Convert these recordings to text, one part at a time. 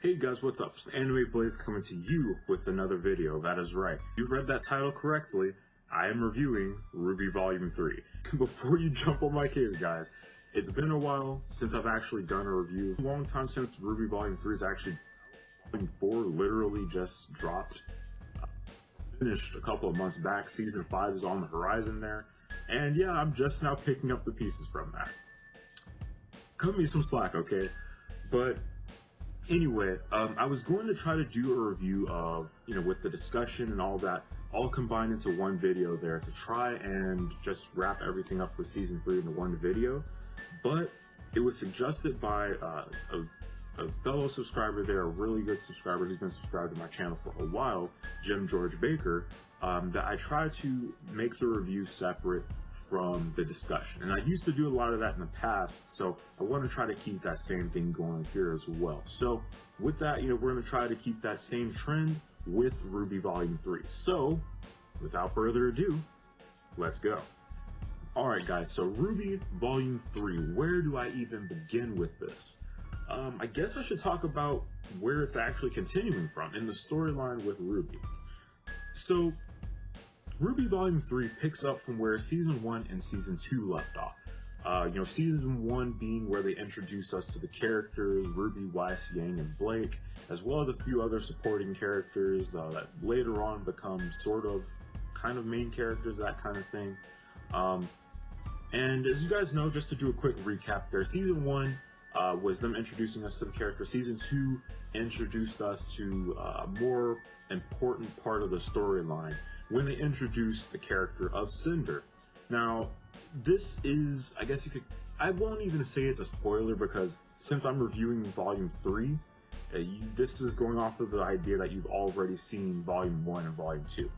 Hey guys, what's up? It's Anime Blaze coming to you with another video. That is right. You've read that title correctly. I am reviewing RWBY Volume 3. Before you jump on my case, guys, it's been a while since I've actually done a review. A long time since RWBY Volume 3 is actually Volume 4 literally just dropped. Finished a couple of months back. Season 5 is on the horizon there. And yeah, I'm just now picking up the pieces from that. Cut me some slack, okay? But anyway, I was going to try to do a review of, with the discussion and all that, all combined into one video there to try and just wrap everything up for season 3 into one video. But it was suggested by a fellow subscriber there, a really good subscriber who's been subscribed to my channel for a while, Jim George Baker, that I try to make the review separate from the discussion. And I used to do a lot of that in the past, so I want to try to keep that same thing going here as well. So with that, we're going to try to keep that same trend with RWBY Volume 3. So without further ado, let's go. Alright guys, so RWBY Volume 3, where do I even begin with this? I guess I should talk about where it's actually continuing from in the storyline with RWBY. So RWBY Volume 3 picks up from where Season 1 and Season 2 left off. Season 1 being where they introduce us to the characters, Ruby, Weiss, Yang, and Blake, as well as a few other supporting characters that later on become kind of main characters, that kind of thing. And as you guys know, just to do a quick recap there, Season 1 was them introducing us to the character. Season 2 introduced us to a more important part of the storyline when they introduced the character of Cinder. Now, this is, I won't even say it's a spoiler because since I'm reviewing Volume 3, this is going off of the idea that you've already seen Volume 1 and Volume 2.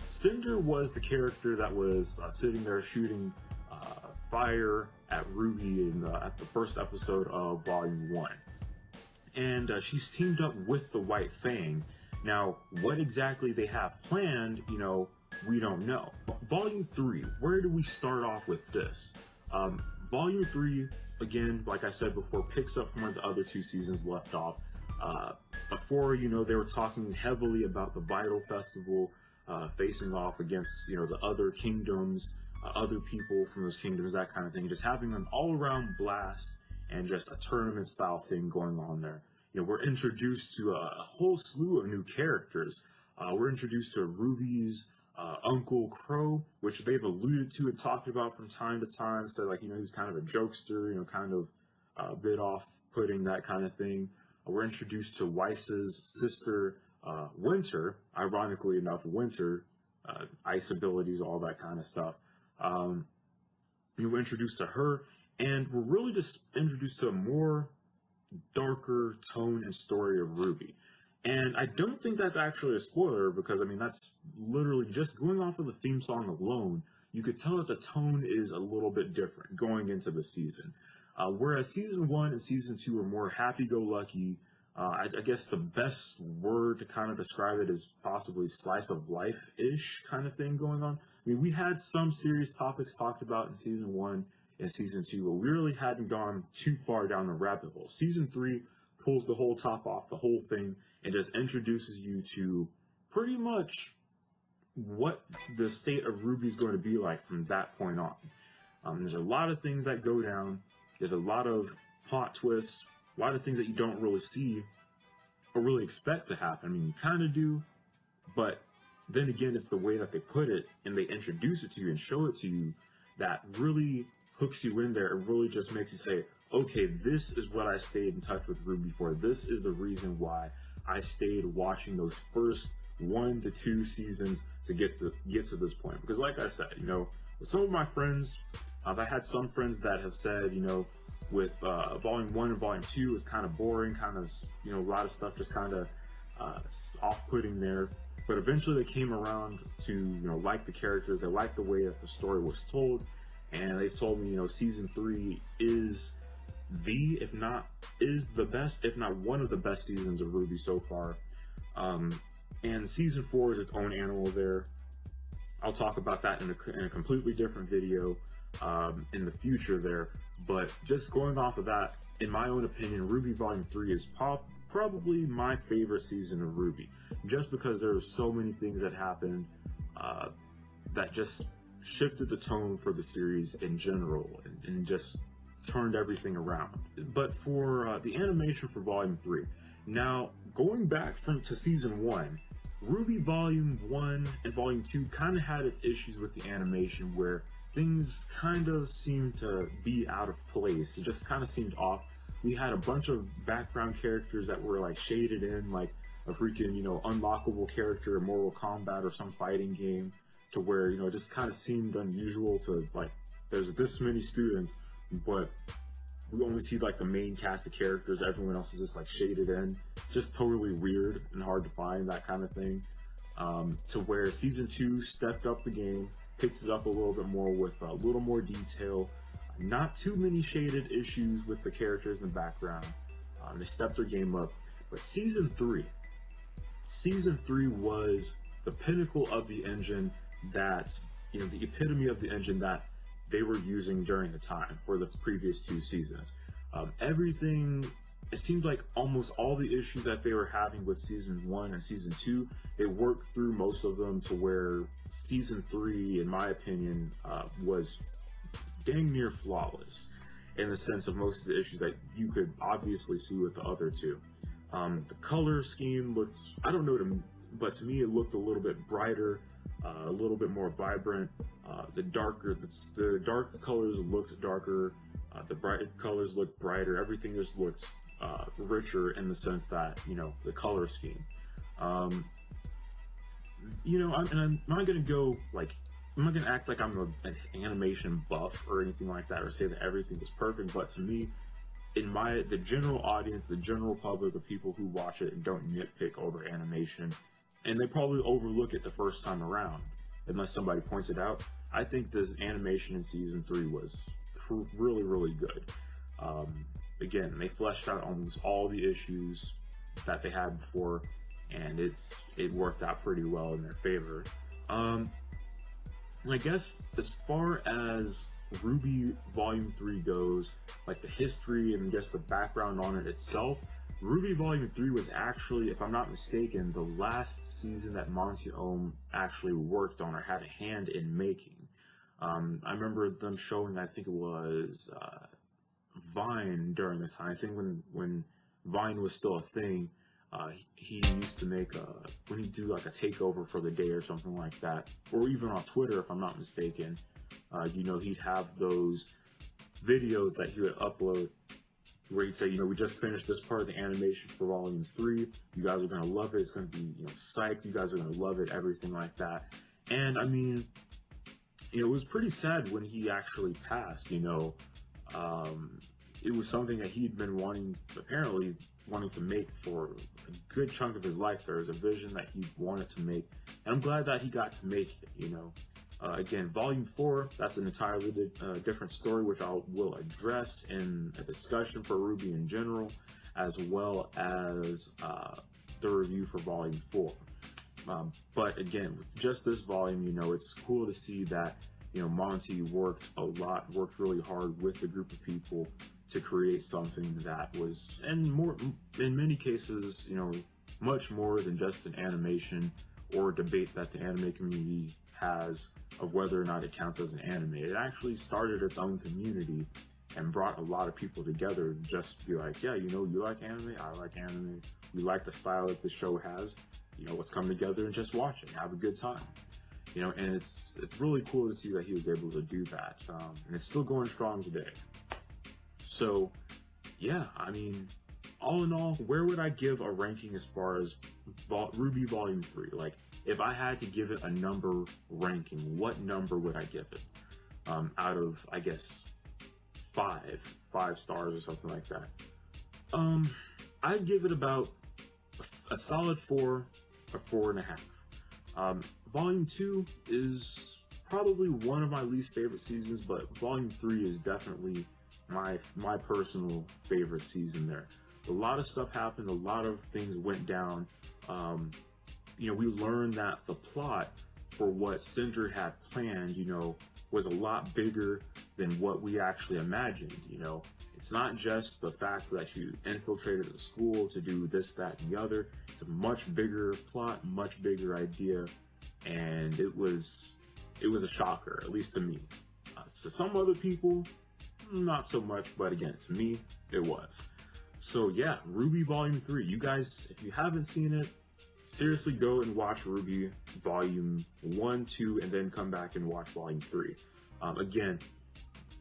Cinder was the character that was sitting there shooting fire at RWBY at the first episode of Volume 1. And she's teamed up with the White Fang. Now, what exactly they have planned, we don't know. Volume 3, where do we start off with this? Volume 3, again, like I said before, picks up from where the other two seasons left off. Before, they were talking heavily about the Vital Festival, facing off against, the other kingdoms, other people from those kingdoms, that kind of thing. Just having an all-around blast and just a tournament-style thing going on there. We're introduced to a whole slew of new characters. We're introduced to RWBY's Uncle Qrow, which they've alluded to and talked about from time to time. So, he's kind of a jokester, kind of a bit off-putting, that kind of thing. We're introduced to Weiss's sister, Winter. Ironically enough, Winter, ice abilities, all that kind of stuff. We're introduced to her, and we're really just introduced to a more darker tone and story of RWBY. And I don't think that's actually a spoiler because, that's literally just going off of the theme song alone. You could tell that the tone is a little bit different going into the season. Whereas Season 1 and Season 2 are more happy-go-lucky. I guess the best word to kind of describe it is possibly slice of life-ish kind of thing going on. We had some serious topics talked about in Season 1 and Season 2, but we really hadn't gone too far down the rabbit hole. Season 3 pulls the whole top off the whole thing and just introduces you to pretty much what the state of RWBY is going to be like from that point on. There's a lot of things that go down. There's a lot of plot twists, a lot of things that you don't really see or really expect to happen. You kind of do, but then again, it's the way that they put it and they introduce it to you and show it to you that really hooks you in there. It really just makes you say, okay, this is what I stayed in touch with RWBY for. This is the reason why I stayed watching those first 1 to 2 seasons to get to this point. Because like I said, with some of my friends, I had some friends that have said, with Volume 1 and Volume 2 is kind of boring, kind of, a lot of stuff just kind of off-putting there. But eventually they came around to, like the characters, they liked the way that the story was told, and they've told me, Season 3 is the best, if not one of the best seasons of RWBY so far. And Season 4 is its own animal there. I'll talk about that in a completely different video in the future there. But just going off of that, in my own opinion, RWBY Volume 3 is probably my favorite season of RWBY, just because there were so many things that happened that just shifted the tone for the series in general, and just turned everything around. But for the animation for Volume 3, now going back to Season 1, RWBY Volume 1 and Volume 2 kind of had its issues with the animation, where things kind of seemed to be out of place. It just kind of seemed off. We had a bunch of background characters that were like shaded in, like a freaking, unlockable character in Mortal Kombat or some fighting game, to where, it just kind of seemed unusual to, like, there's this many students, but we only see like the main cast of characters, everyone else is just like shaded in. Just totally weird and hard to find, that kind of thing. To where Season 2 stepped up the game, picked it up a little bit more with a little more detail, not too many shaded issues with the characters in the background. They stepped their game up. But Season 3 was the pinnacle of the engine, that's, the epitome of the engine that they were using during the time for the previous 2 seasons. Everything, it seemed like almost all the issues that they were having with Season 1 and Season 2, they worked through most of them, to where Season 3, in my opinion, was dang near flawless, in the sense of most of the issues that you could obviously see with the other 2. The color scheme looks, I don't know, but to me it looked a little bit brighter, a little bit more vibrant. The dark colors looked darker, the bright colors looked brighter. Everything just looked richer, in the sense that, the color scheme. I'm not gonna go like, I'm not gonna act like I'm an animation buff or anything like that, or say that everything is perfect. But to me, the general audience, the general public of people who watch it and don't nitpick over animation, and they probably overlook it the first time around, unless somebody points it out, I think this animation in Season 3 was really, really good. Again, they fleshed out almost all the issues that they had before, and it worked out pretty well in their favor. I guess as far as RWBY Volume 3 goes, like the history and I guess the background on it itself, RWBY Volume 3 was actually, if I'm not mistaken, the last season that Monty Oum actually worked on or had a hand in making. I remember them showing, I think it was Vine during the time. I think when Vine was still a thing, he used to make when he'd do like a takeover for the day or something like that, or even on Twitter, if I'm not mistaken, he'd have those videos that he would upload where he'd say, we just finished this part of the animation for Volume 3. You guys are going to love it. It's going to be, psyched. You guys are going to love it, everything like that. And I mean, it was pretty sad when he actually passed, it was something that he'd been apparently wanting to make for a good chunk of his life. There was a vision that he wanted to make, and I'm glad that he got to make it, Again, Volume 4, that's an entirely different story, which I will address in a discussion for RWBY in general, as well as the review for Volume 4. But again, with just this volume, it's cool to see that, Monty worked really hard with a group of people to create something that was, in many cases, much more than just an animation or a debate that the anime community has of whether or not it counts as an anime. It actually started its own community and brought a lot of people together to just be like, yeah, you like anime, I like anime, we like the style that the show has, let's come together and just watch it and have a good time. And it's really cool to see that he was able to do that, and it's still going strong today. So yeah, I mean, all in all, where would I give a ranking as far as RWBY Volume 3? Like, if I had to give it a number ranking, what number would I give it? Out of, I guess, 5 stars or something like that. I'd give it about a solid 4 or 4.5. Volume 2 is probably one of my least favorite seasons, but Volume 3 is definitely my personal favorite season there. A lot of stuff happened, a lot of things went down. We learned that the plot for what Cinder had planned, was a lot bigger than what we actually imagined. You know, it's not just the fact that you infiltrated the school to do this, that, and the other. It's a much bigger plot, much bigger idea, and it was a shocker, at least to me. To some other people, not so much, but again, to me, it was. So yeah, RWBY Volume 3. You guys, if you haven't seen it, seriously go and watch RWBY Volume 1, 2, and then come back and watch Volume 3. Again,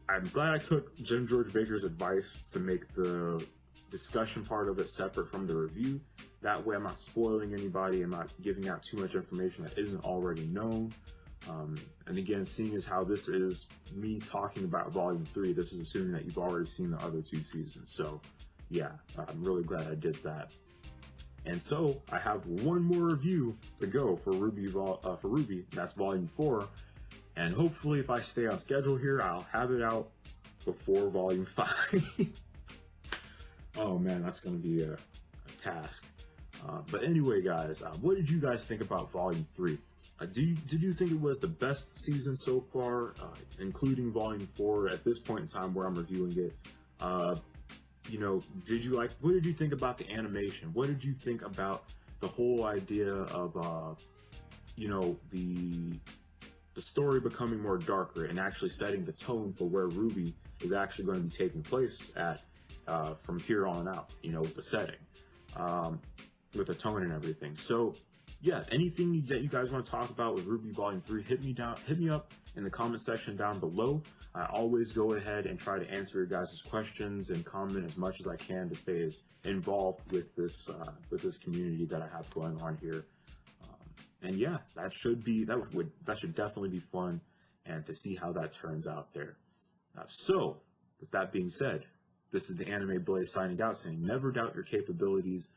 I'm glad I took Jim George Baker's advice to make the discussion part of it separate from the review. That way I'm not spoiling anybody, I'm not giving out too much information that isn't already known. And again, seeing as how this is me talking about Volume 3, this is assuming that you've already seen the other 2 seasons. So yeah, I'm really glad I did that. And so I have one more review to go for RWBY, that's Volume 4. And hopefully if I stay on schedule here, I'll have it out before Volume 5. Oh man, that's gonna be a task. But anyway, guys, what did you guys think about Volume 3? Did you think it was the best season so far, including Volume 4 at this point in time where I'm reviewing it? You know, what did you think about the animation? What did you think about the whole idea of, you know, the story becoming more darker and actually setting the tone for where RWBY is actually going to be taking place at, from here on out, you know, with the setting, with the tone and everything. So yeah, anything that you guys want to talk about with RWBY Volume 3, hit me up in the comment section down below. I always go ahead and try to answer your guys' questions and comment as much as I can to stay as involved with this community that I have going on here. And yeah, that should definitely be fun, and to see how that turns out there. So with that being said, this is the Anime Blaze signing out, saying never doubt your capabilities,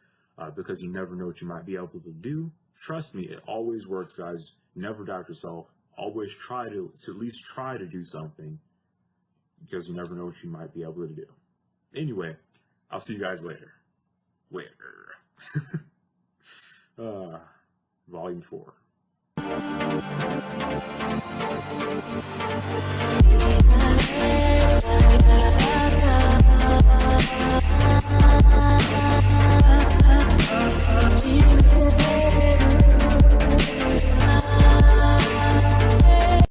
because you never know what you might be able to do. Trust me, it always works, guys. Never doubt yourself. Always try to at least try to do something, because you never know what you might be able to do. Anyway, I'll see you guys later. Volume 4.